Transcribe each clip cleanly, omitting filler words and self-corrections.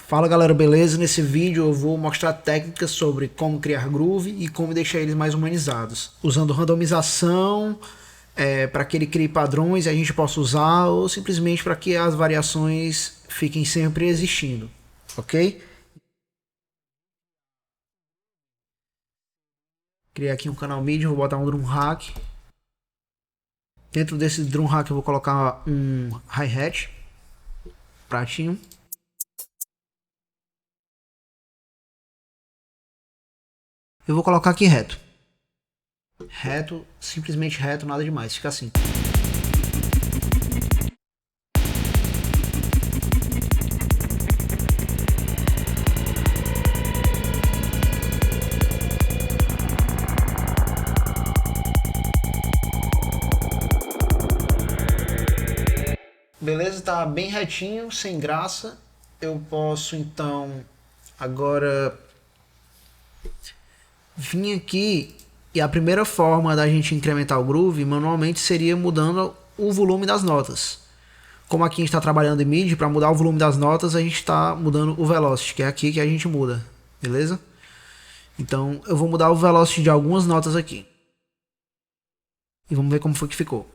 Fala galera, beleza? Nesse vídeo eu vou mostrar técnicas sobre como criar groove e como deixar eles mais humanizados. Usando randomização, para que ele crie padrões e a gente possa usar, ou simplesmente para que as variações fiquem sempre existindo, ok? Criei aqui um canal MIDI, vou botar um drum hack. Dentro desse drum hack eu vou colocar um hi-hat, pratinho. Eu vou colocar aqui reto. Reto, simplesmente reto, nada demais, fica assim. Beleza, tá bem retinho, sem graça. Eu posso então agora vir aqui, e a primeira forma da gente incrementar o groove manualmente seria mudando o volume das notas. Como aqui a gente está trabalhando em MIDI, para mudar o volume das notas a gente está mudando o velocity, que é aqui que a gente muda, beleza? Então eu vou mudar o velocity de algumas notas aqui. E vamos ver como foi que ficou.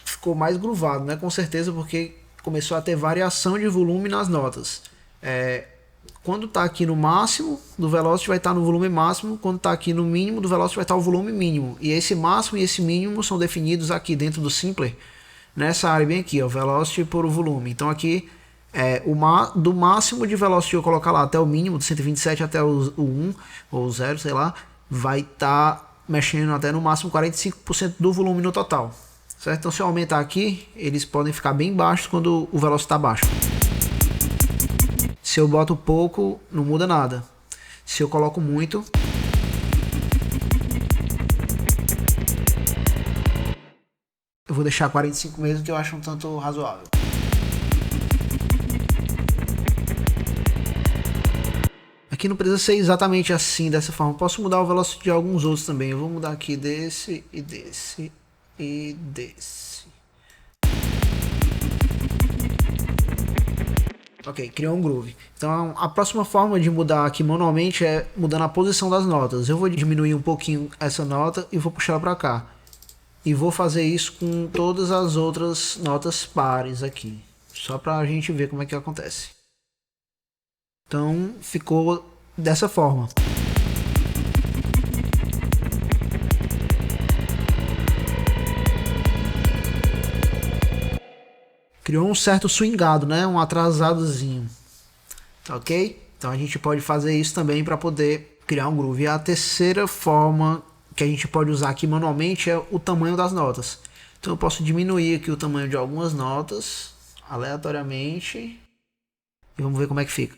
Ficou mais groovado, né? Com certeza, porque começou a ter variação de volume nas notas. Quando está aqui no máximo do velocity vai estar no volume máximo, quando está aqui no mínimo do velocity vai estar o volume mínimo. E esse máximo e esse mínimo são definidos aqui dentro do Simpler, nessa área bem aqui, ó, velocity por o volume. Então aqui, do máximo de velocity eu colocar lá até o mínimo, do 127 até o 1 ou 0, sei lá, vai estar mexendo até no máximo 45% do volume no total. Certo? Então se eu aumentar aqui, eles podem ficar bem baixos quando o velocity está baixo. Se eu boto pouco, não muda nada. Se eu coloco muito, eu vou deixar 45 mesmo, que eu acho um tanto razoável. Aqui não precisa ser exatamente assim, dessa forma. Posso mudar o velocity de alguns outros também. Eu vou mudar aqui desse e desse e desse. Ok, criou um groove. Então a próxima forma de mudar aqui manualmente é mudando a posição das notas. Eu vou diminuir um pouquinho essa nota e vou puxar ela para cá. E vou fazer isso com todas as outras notas pares aqui. Só para a gente ver como é que acontece. Então ficou dessa forma. Criou um certo swingado, né? Um atrasadozinho. Tá ok? Então a gente pode fazer isso também para poder criar um groove. E a terceira forma que a gente pode usar aqui manualmente é o tamanho das notas. Então eu posso diminuir aqui o tamanho de algumas notas aleatoriamente. E vamos ver como é que fica.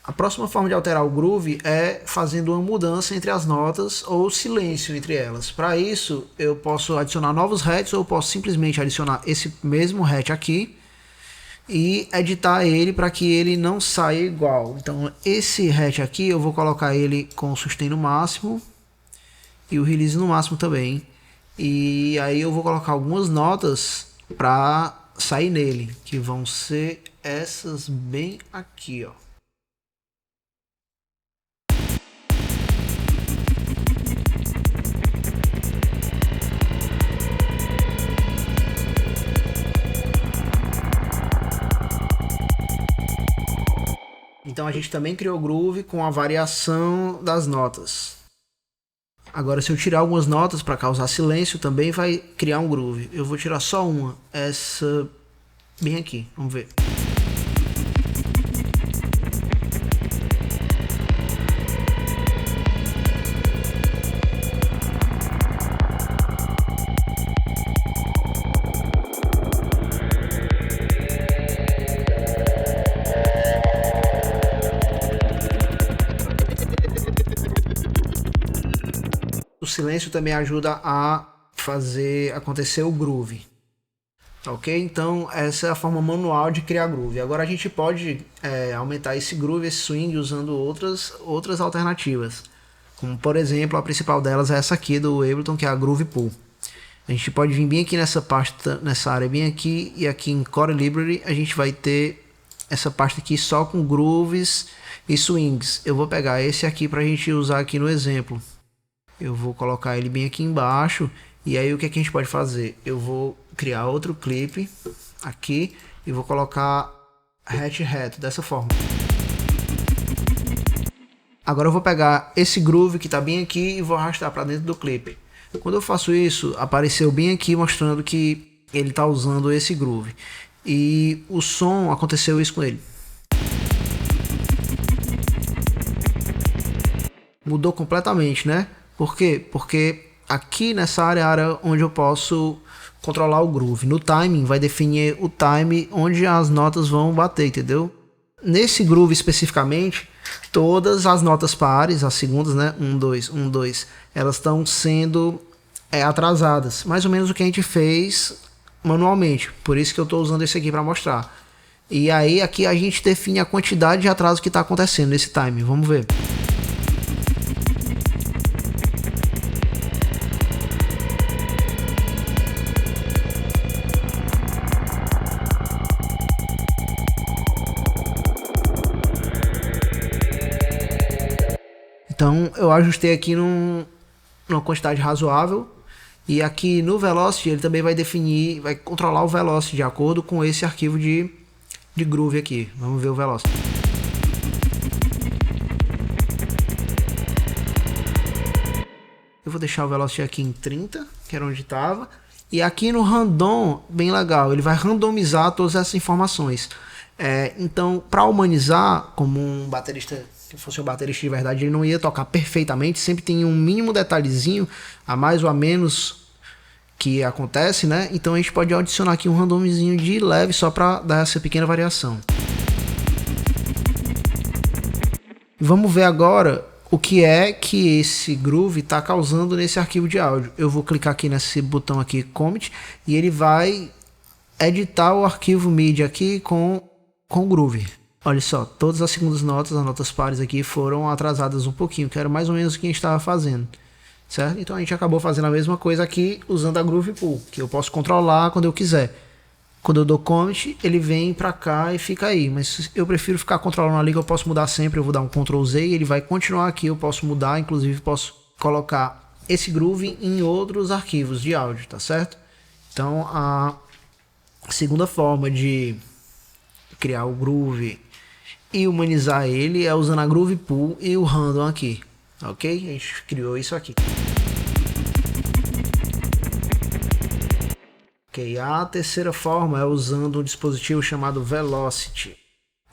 A próxima forma de alterar o groove é fazendo uma mudança entre as notas ou silêncio entre elas. Para isso, eu posso adicionar novos hats ou posso simplesmente adicionar esse mesmo hat aqui e editar ele para que ele não saia igual. Então, esse hat aqui eu vou colocar ele com o sustain no máximo e o release no máximo também. E aí eu vou colocar algumas notas para sair nele, que vão ser essas bem aqui, ó. Então a gente também criou groove com a variação das notas. Agora se eu tirar algumas notas para causar silêncio também vai criar um groove. Eu vou tirar só uma, essa bem aqui, vamos ver. O silêncio também ajuda a fazer acontecer o groove. Ok? Então essa é a forma manual de criar groove. Agora a gente pode aumentar esse groove, esse swing, usando outras alternativas. Como por exemplo, a principal delas é essa aqui do Ableton, que é a Groove Pool. A gente pode vir bem aqui nessa parte, nessa área bem aqui, e aqui em Core Library a gente vai ter essa parte aqui só com grooves e swings. Eu vou pegar esse aqui para a gente usar aqui no exemplo. Eu vou colocar ele bem aqui embaixo. E aí o que, é que a gente pode fazer? Eu vou criar outro clipe aqui e vou colocar hatch reto dessa forma. Agora eu vou pegar esse groove que está bem aqui e vou arrastar para dentro do clipe. Quando eu faço isso, apareceu bem aqui mostrando que ele está usando esse groove. E o som, aconteceu isso com ele. Mudou completamente, né? Por quê? Porque aqui nessa área é a área onde eu posso controlar o groove. No timing vai definir o time onde as notas vão bater, entendeu? Nesse groove especificamente, todas as notas pares, as segundas, né? 1, 2, 1, 2, elas estão sendo atrasadas. Mais ou menos o que a gente fez manualmente. Por isso que eu estou usando esse aqui para mostrar. E aí aqui a gente define a quantidade de atraso que está acontecendo nesse time. Vamos ver. Então eu ajustei aqui numa quantidade razoável. E aqui no Velocity ele também vai definir, vai controlar o Velocity de acordo com esse arquivo de groove aqui. Vamos ver o Velocity. Eu vou deixar o Velocity aqui em 30, que era onde estava. E aqui no Random, bem legal, ele vai randomizar todas essas informações. Então, para humanizar, como um baterista, se fosse um baterista de verdade, ele não ia tocar perfeitamente, sempre tem um mínimo detalhezinho, a mais ou a menos, que acontece, né? Então a gente pode adicionar aqui um randomzinho de leve, só para dar essa pequena variação. Vamos ver agora o que é que esse groove está causando nesse arquivo de áudio. Eu vou clicar aqui nesse botão aqui, Commit, e ele vai editar o arquivo MIDI aqui com groove. Olha só, todas as segundas notas, as notas pares aqui foram atrasadas um pouquinho, que era mais ou menos o que a gente estava fazendo, certo? Então a gente acabou fazendo a mesma coisa aqui usando a Groove Pool, que eu posso controlar quando eu quiser. Quando eu dou Commit, ele vem pra cá e fica aí, mas eu prefiro ficar controlando ali, que eu posso mudar sempre. Eu vou dar um Ctrl Z e ele vai continuar aqui, eu posso mudar, inclusive posso colocar esse groove em outros arquivos de áudio, tá certo? Então a segunda forma de criar o groove e humanizar ele é usando a Groove Pool e o Random aqui, ok? A gente criou isso aqui. Ok, a terceira forma é usando um dispositivo chamado Velocity.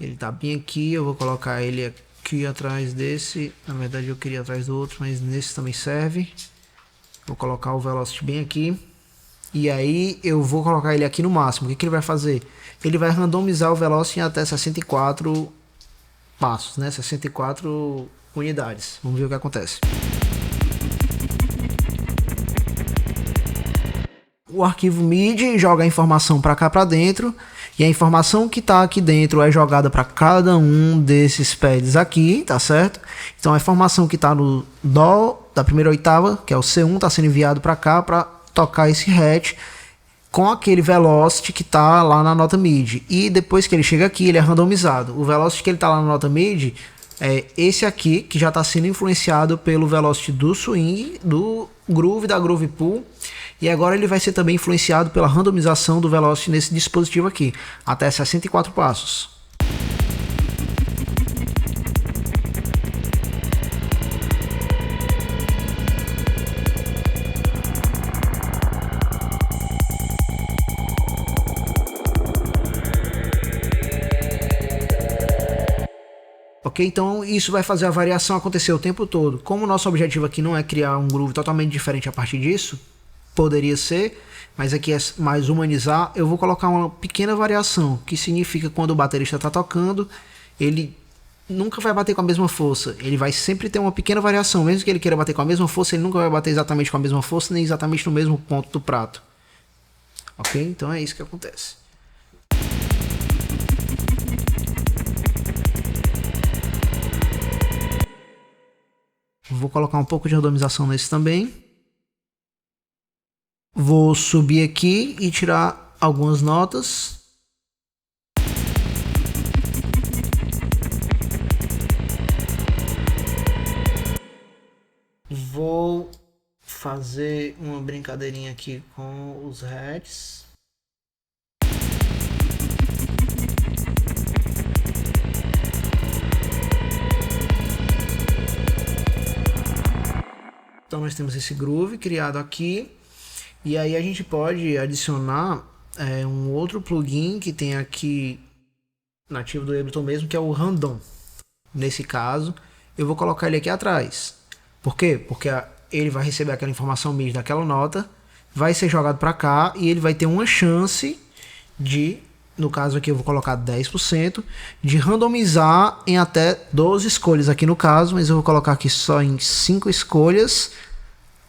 Ele está bem aqui, eu vou colocar ele aqui atrás desse. Na verdade eu queria atrás do outro, mas nesse também serve. Vou colocar o Velocity bem aqui. E aí eu vou colocar ele aqui no máximo. O que ele vai fazer? Ele vai randomizar o Velocity em até 64 passos, né? 64 unidades. Vamos ver o que acontece. O arquivo MIDI joga a informação para cá para dentro. E a informação que está aqui dentro é jogada para cada um desses pads aqui, tá certo? Então a informação que está no Dó da primeira oitava, que é o C1, está sendo enviado para cá para tocar esse hatch com aquele velocity que está lá na nota MIDI. E depois que ele chega aqui, ele é randomizado. O velocity que ele está lá na nota MIDI é esse aqui, que já está sendo influenciado pelo velocity do swing, do groove, da Groove Pool. E agora ele vai ser também influenciado pela randomização do velocity nesse dispositivo aqui, até 64 passos. Ok, então isso vai fazer a variação acontecer o tempo todo. Como o nosso objetivo aqui não é criar um groove totalmente diferente a partir disso, poderia ser, mas aqui é mais humanizar, eu vou colocar uma pequena variação, que significa que quando o baterista está tocando, ele nunca vai bater com a mesma força, ele vai sempre ter uma pequena variação, mesmo que ele queira bater com a mesma força, ele nunca vai bater exatamente com a mesma força, nem exatamente no mesmo ponto do prato. Ok? Então é isso que acontece. Vou colocar um pouco de randomização nesse também. Vou subir aqui e tirar algumas notas. Vou fazer uma brincadeirinha aqui com os heads. Então nós temos esse groove criado aqui. E aí a gente pode adicionar um outro plugin que tem aqui nativo do Ableton mesmo, que é o Random. Nesse caso, eu vou colocar ele aqui atrás. Por quê? Porque ele vai receber aquela informação MIDI daquela nota, vai ser jogado para cá e ele vai ter uma chance de, no caso aqui eu vou colocar 10%, de randomizar em até 12 escolhas aqui no caso, mas eu vou colocar aqui só em 5 escolhas.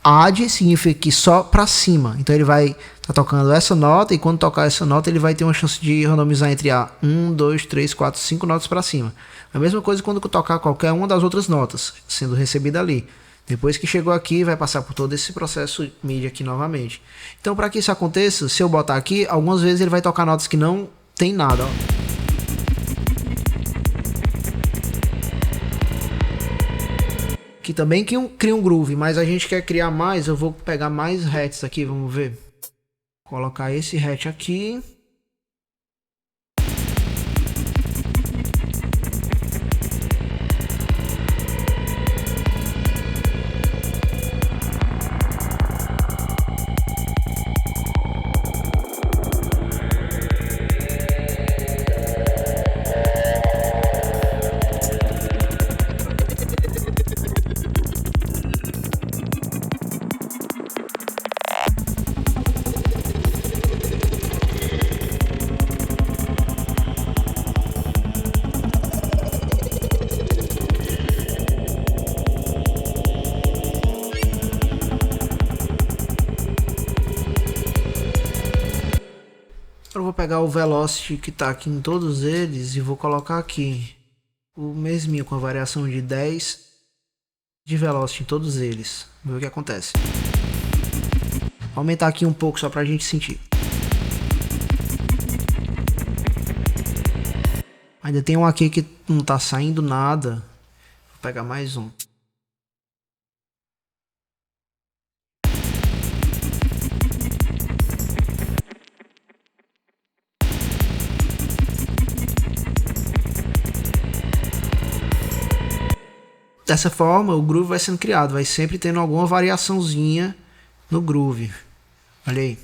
Add significa que só para cima, então ele vai estar tocando essa nota e quando tocar essa nota ele vai ter uma chance de randomizar entre a 1, 2, 3, 4, 5 notas para cima. A mesma coisa quando tocar qualquer uma das outras notas sendo recebida ali. Depois que chegou aqui vai passar por todo esse processo MIDI aqui novamente. Então para que isso aconteça, se eu botar aqui, algumas vezes ele vai tocar notas que não tem nada, ó. Que também cria um groove, mas a gente quer criar mais, eu vou pegar mais hats aqui, vamos ver. Colocar esse hat aqui. Eu vou pegar o velocity que está aqui em todos eles e vou colocar aqui o mesminho com a variação de 10 de velocity em todos eles. Vamos ver o que acontece. Vou aumentar aqui um pouco só para a gente sentir. Ainda tem um aqui que não está saindo nada. Vou pegar mais um. Dessa forma, o groove vai sendo criado, vai sempre tendo alguma variaçãozinha no groove. Olha aí.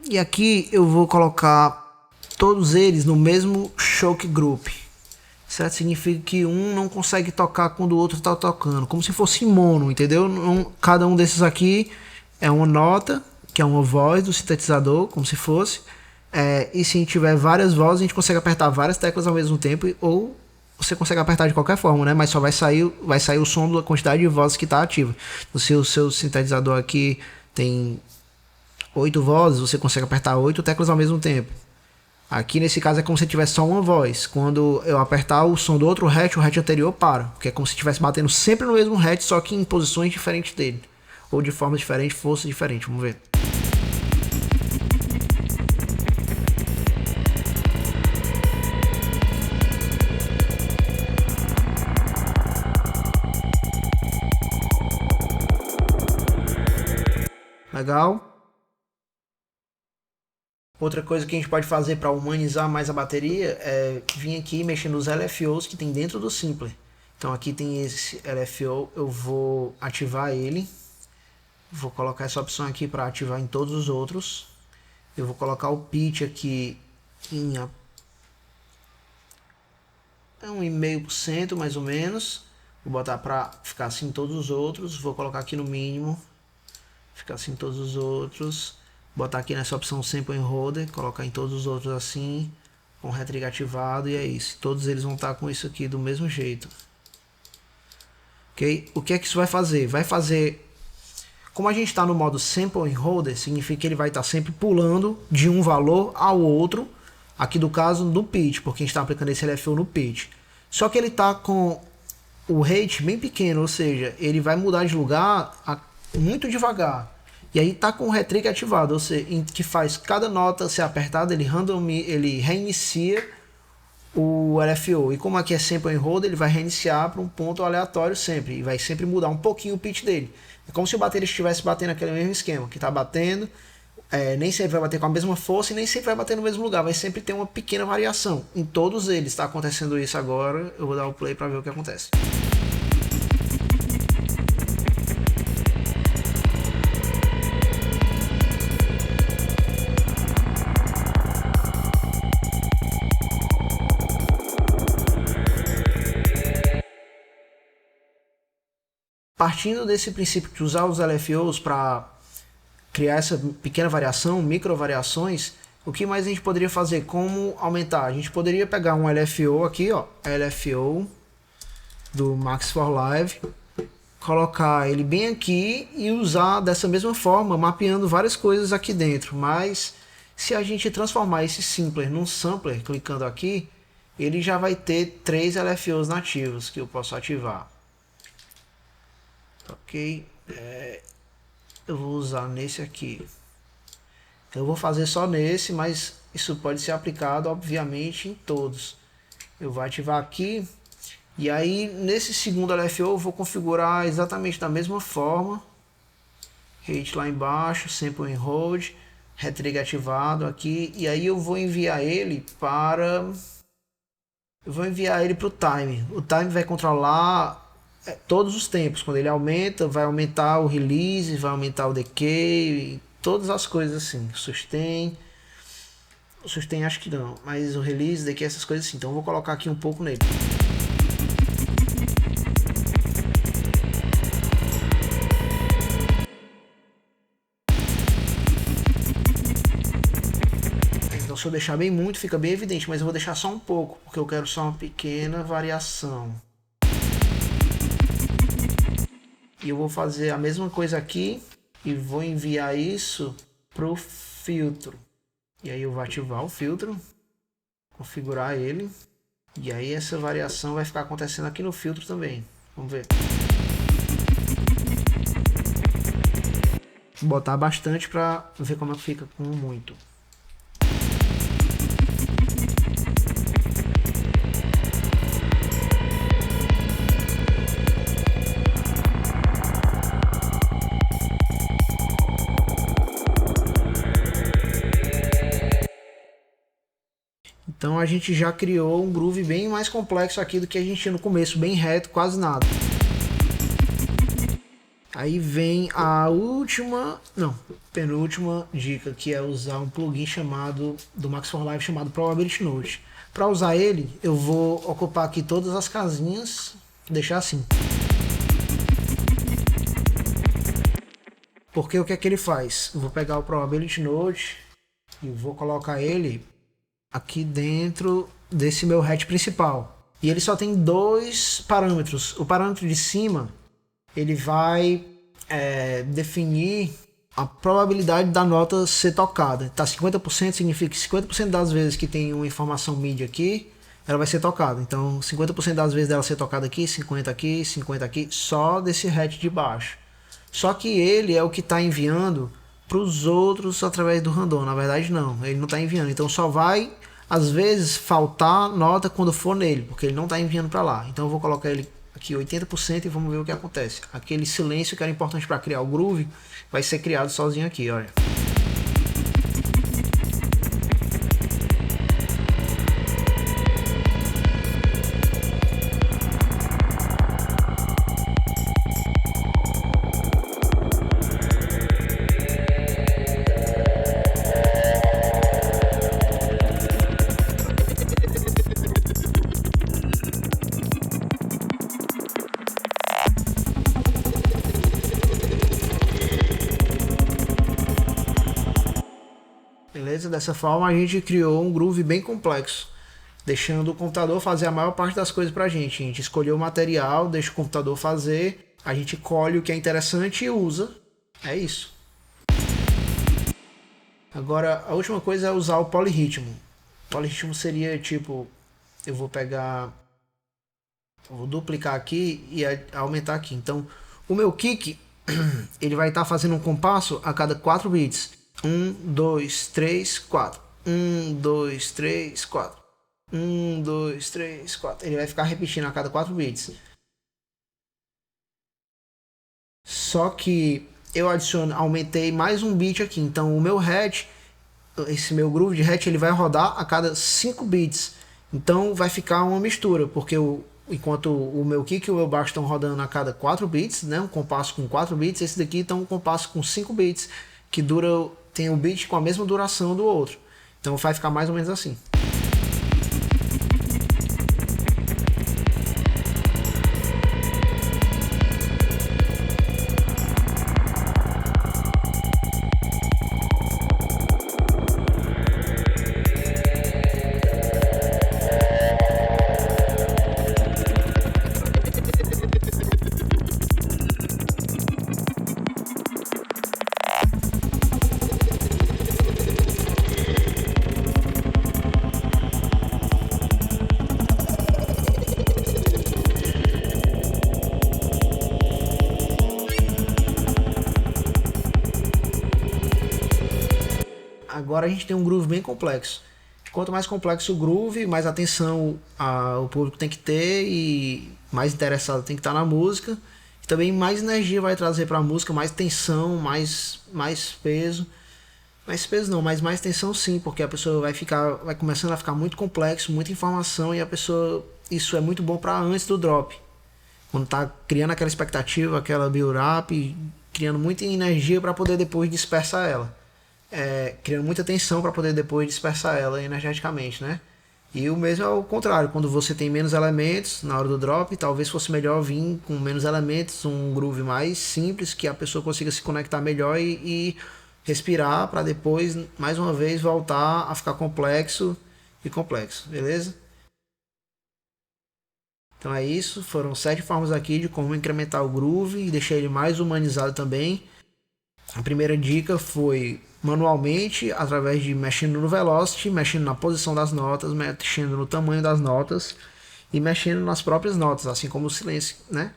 E aqui eu vou colocar todos eles no mesmo choke group. Certo? Significa que um não consegue tocar quando o outro está tocando, como se fosse mono, entendeu? Cada um desses aqui é uma nota, que é uma voz do sintetizador, como se fosse. E se tiver várias vozes, a gente consegue apertar várias teclas ao mesmo tempo, ou você consegue apertar de qualquer forma, né? Mas só vai sair o som da quantidade de vozes que está ativa. Se o seu sintetizador aqui tem 8 vozes, você consegue apertar 8 teclas ao mesmo tempo. Aqui nesse caso é como se tivesse só uma voz. Quando eu apertar o som do outro hatch, o hatch anterior para, porque é como se estivesse batendo sempre no mesmo hatch, só que em posições diferentes dele, ou de forma diferente, força diferente. Vamos ver. Legal. Outra coisa que a gente pode fazer para humanizar mais a bateria é vir aqui e mexer nos LFOs que tem dentro do Simpler. Então aqui tem esse LFO, eu vou ativar ele. Vou colocar essa opção aqui para ativar em todos os outros. Eu vou colocar o pitch aqui em 1,5% mais ou menos. Vou botar para ficar assim em todos os outros. Vou colocar aqui no mínimo. Ficar assim em todos os outros. Botar aqui nessa opção Sample Encoder. Colocar em todos os outros assim. Com Retrig ativado. E é isso. Todos eles vão estar com isso aqui do mesmo jeito. Ok? O que é que isso vai fazer? Vai fazer como a gente está no modo Sample Encoder, significa que ele vai estar sempre pulando de um valor ao outro, aqui do caso no pitch, porque a gente está aplicando esse LFO no pitch. Só que ele está com o rate bem pequeno, ou seja, ele vai mudar de lugar muito devagar. E aí está com o Hat-Trick ativado, ou seja, que faz cada nota ser apertada, ele reinicia o LFO. E como aqui é Sample Encoder, ele vai reiniciar para um ponto aleatório sempre, e vai sempre mudar um pouquinho o pitch dele. É como se o baterista estivesse batendo aquele mesmo esquema, que está batendo, nem sempre vai bater com a mesma força e nem sempre vai bater no mesmo lugar, vai sempre ter uma pequena variação. Em todos eles está acontecendo isso agora, eu vou dar o play para ver o que acontece. Partindo desse princípio de usar os LFOs para criar essa pequena variação, micro variações, o que mais a gente poderia fazer? Como aumentar? A gente poderia pegar um LFO aqui, ó, LFO do Max for Live, colocar ele bem aqui e usar dessa mesma forma, mapeando várias coisas aqui dentro. Mas se a gente transformar esse simpler num sampler, clicando aqui, ele já vai ter 3 LFOs nativos que eu posso ativar. Ok, eu vou usar nesse aqui. Eu vou fazer só nesse, mas isso pode ser aplicado obviamente em todos. Eu vou ativar aqui e aí nesse segundo LFO eu vou configurar exatamente da mesma forma. Rate lá embaixo, Sample and Hold, Hat-Trick ativado aqui, e aí eu vou enviar ele para o time. O time vai controlar todos os tempos. Quando ele aumenta, vai aumentar o release, vai aumentar o decay, todas as coisas assim. Sustain acho que não, mas o release, decay, essas coisas assim. Então eu vou colocar aqui um pouco nele. Então se eu deixar bem muito, fica bem evidente, mas eu vou deixar só um pouco, porque eu quero só uma pequena variação. E eu vou fazer a mesma coisa aqui e vou enviar isso pro filtro. E aí eu vou ativar o filtro, configurar ele. E aí essa variação vai ficar acontecendo aqui no filtro também. Vamos ver. Vou botar bastante para ver como é que fica com muito. Então a gente já criou um groove bem mais complexo aqui do que a gente tinha no começo, bem reto, quase nada. Aí vem a penúltima dica, que é usar um plugin do Max for Live chamado Probability Node. Para usar ele, eu vou ocupar aqui todas as casinhas, deixar assim. Porque o que é que ele faz? Eu vou pegar o Probability Node e vou colocar ele aqui dentro desse meu hat principal. E ele só tem 2 parâmetros. O parâmetro de cima, ele vai definir a probabilidade da nota ser tocada. Tá 50%, significa que 50% das vezes que tem uma informação MIDI aqui, ela vai ser tocada. Então 50% das vezes dela ser tocada aqui, 50 aqui, 50 aqui, só desse hat de baixo. Só que ele é o que está enviando para os outros através do random. Na verdade não, ele não está enviando. Então só vai às vezes faltar nota quando for nele, porque ele não está enviando para lá. Então eu vou colocar ele aqui 80% e vamos ver o que acontece. Aquele silêncio que era importante para criar o groove vai ser criado sozinho aqui, olha. Beleza? Dessa forma a gente criou um groove bem complexo, deixando o computador fazer a maior parte das coisas pra gente. A gente escolheu o material, deixa o computador fazer, a gente colhe o que é interessante e usa. É isso. Agora, a última coisa é usar o polirritmo. O polirritmo seria tipo, eu vou pegar, vou duplicar aqui e aumentar aqui. Então, o meu kick, ele vai estar fazendo um compasso a cada 4 beats. 1, 2, 3, 4. 1, 2, 3, 4. 1, 2, 3, 4. Ele vai ficar repetindo a cada 4 beats. Só que eu aumentei mais um beat aqui. Então o meu hatch, esse meu groove de hatch, ele vai rodar a cada 5 beats. Então vai ficar uma mistura, porque enquanto o meu kick e o meu baixo estão rodando a cada 4 beats, né, um compasso com 4 beats, esse daqui está um compasso com 5 beats, que tem um beat com a mesma duração do outro. Então vai ficar mais ou menos assim. Agora a gente tem um groove bem complexo. Quanto mais complexo o groove, mais atenção o público tem que ter e mais interessado tem que estar na música. E também mais energia vai trazer para a música, mais tensão, mais peso. Mais peso não, mas mais tensão sim, porque a pessoa vai começando a ficar muito complexo, muita informação e a pessoa, isso é muito bom para antes do drop. Quando tá criando aquela expectativa, aquela build-up, criando muita energia para poder depois dispersar ela. Criando muita tensão para poder depois dispersar ela energeticamente, né? E o mesmo é o contrário, quando você tem menos elementos na hora do drop, talvez fosse melhor vir com menos elementos, um groove mais simples, que a pessoa consiga se conectar melhor e respirar para depois, mais uma vez, voltar a ficar complexo, beleza? Então é isso, foram 7 formas aqui de como incrementar o groove e deixar ele mais humanizado também. A primeira dica foi manualmente, através de mexendo no velocity, mexendo na posição das notas, mexendo no tamanho das notas e mexendo nas próprias notas, assim como o silêncio, né?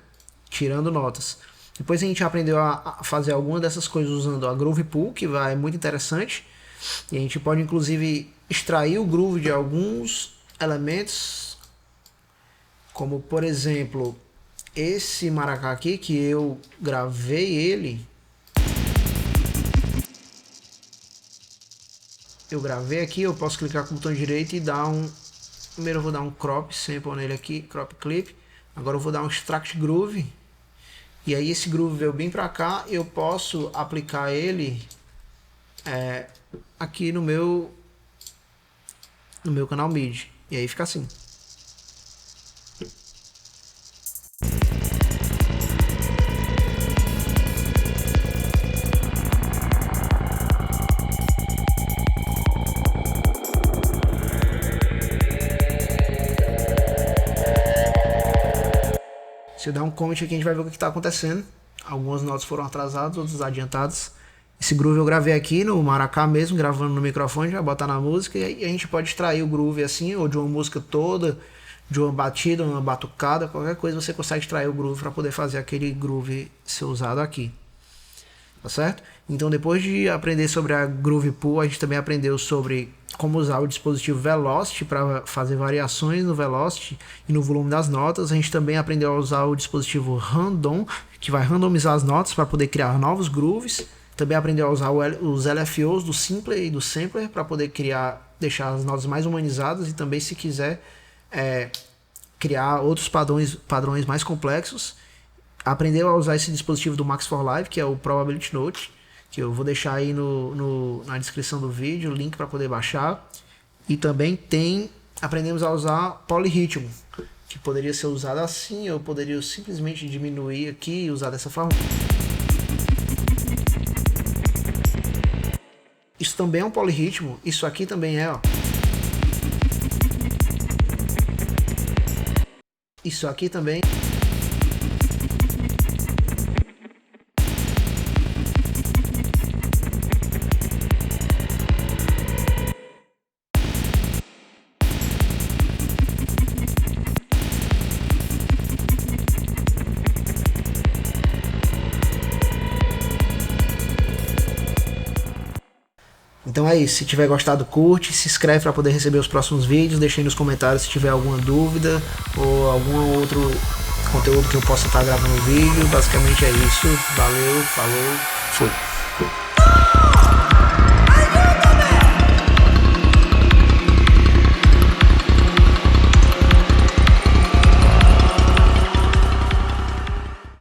Tirando notas. Depois a gente aprendeu a fazer alguma dessas coisas usando a Groove Pool, que é muito interessante. E a gente pode inclusive extrair o groove de alguns elementos, como por exemplo esse maracá aqui, que eu gravei ele. Eu gravei aqui, eu posso clicar com o botão direito e dar um... Primeiro eu vou dar um crop sample nele aqui, crop clip. Agora eu vou dar um extract groove. E aí esse groove veio bem pra cá, eu posso aplicar ele aqui no meu canal MIDI. E aí fica assim. Se eu der um comment aqui, a gente vai ver o que está acontecendo. Algumas notas foram atrasadas, outras adiantadas. Esse groove eu gravei aqui no maracá mesmo, gravando no microfone, vai botar na música. E aí a gente pode extrair o groove assim, ou de uma música toda, de uma batida, uma batucada, qualquer coisa você consegue extrair o groove para poder fazer aquele groove ser usado aqui. Tá certo? Então depois de aprender sobre a Groove Pool, a gente também aprendeu sobre como usar o dispositivo Velocity para fazer variações no Velocity e no volume das notas. A gente também aprendeu a usar o dispositivo Random, que vai randomizar as notas para poder criar novos grooves. Também aprendeu a usar os LFOs do Simpler e do Sampler para poder deixar as notas mais humanizadas e também, se quiser, criar outros padrões mais complexos. Aprendeu a usar esse dispositivo do Max for Live, que é o Probability Note, que eu vou deixar aí na descrição do vídeo, o link para poder baixar. E também aprendemos a usar polirritmo, que poderia ser usado assim, eu poderia simplesmente diminuir aqui e usar dessa forma. Isso também é um polirritmo, isso aqui também é, ó. Isso aqui também. Então é isso, se tiver gostado, curte, se inscreve para poder receber os próximos vídeos, deixa aí nos comentários se tiver alguma dúvida ou algum outro conteúdo que eu possa estar gravando no vídeo. Basicamente é isso, valeu, falou, fui.